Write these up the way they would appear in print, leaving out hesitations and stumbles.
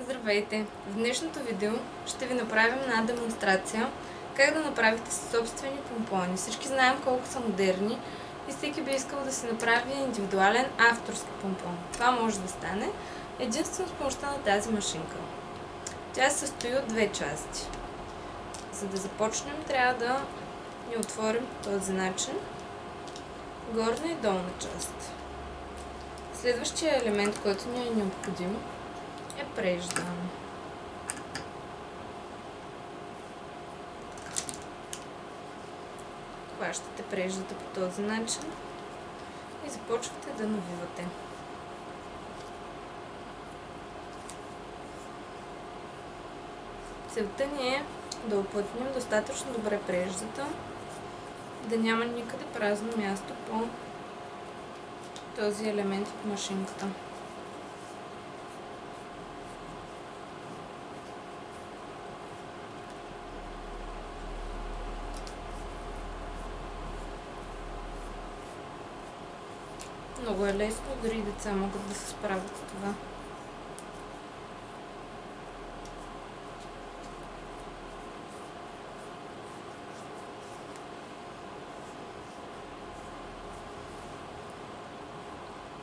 Здравейте! В днешното видео ще ви направим една демонстрация как да направите собствени помпони. Всички знаем колко са модерни и всеки би искал да си направи индивидуален авторски помпон. Това може да стане единствено с помощта на тази машинка. Тя се състои от две части. За да започнем, трябва да ни отворим по този начин горна и долна част. Следващия елемент, който ни е необходим, е прежда. Хващате преждата по този начин и започвате да навивате. Целта ни е да оплътним достатъчно добре преждата, да няма никъде празно място по този елемент от машинката. Много е лесно, дори деца могат да се справят с това.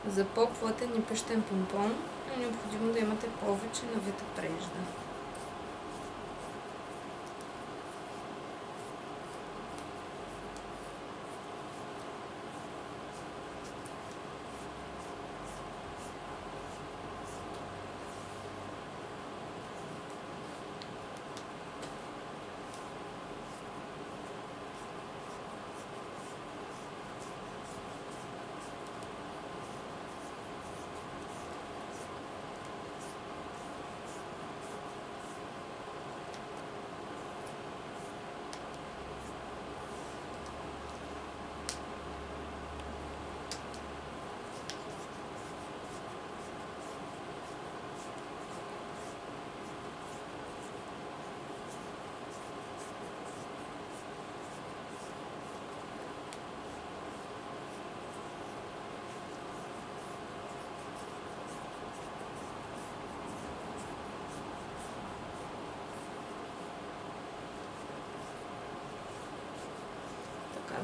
За по-плътен и пещен помпон е необходимо да имате повече навита прежда.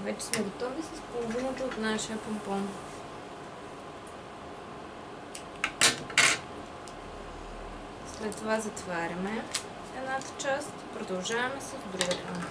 Вече сме готови с половината от нашия помпон. След това затваряме едната част, продължаваме с другата.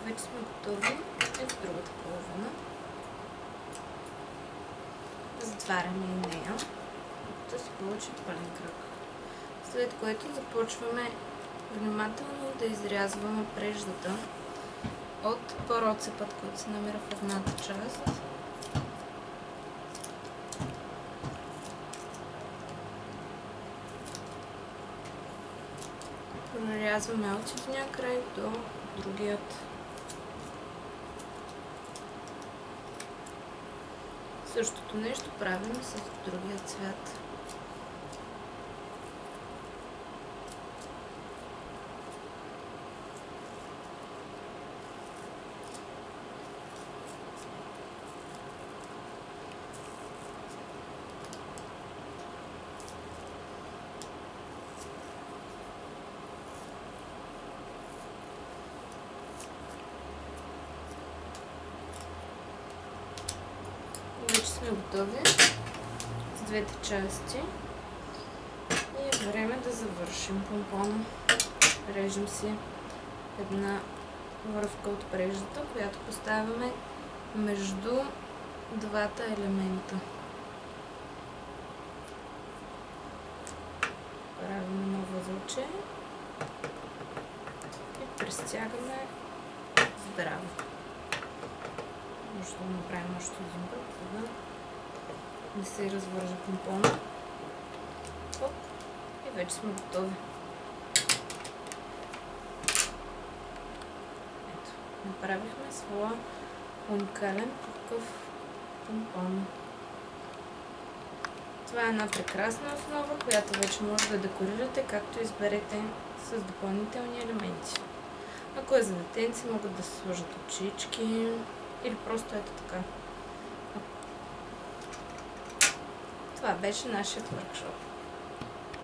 Вече сме готови и с другата половина. Затваряме и нея, да се получи пълен кръг. След което започваме внимателно да изрязваме преждата от пароцепът, който се намира в едната част, нарязваме от единия край до другият. Същото нещо правим с другия цвят. Вече сме готови с двете части и е време да завършим помпона. Режем си една връвка от преждата, която поставяме между двата елемента. Правим едно възълче и пристягаме здраво. Може да направим още един път, за да не се развържа помпона. Оп, и вече сме готови. Ето, направихме своя уникален такъв помпон. Това е една прекрасна основа, която вече може да декорирате, както изберете с допълнителни елементи. Ако е за детенци, могат да се сложат очички или просто ето така. Това беше нашият workshop.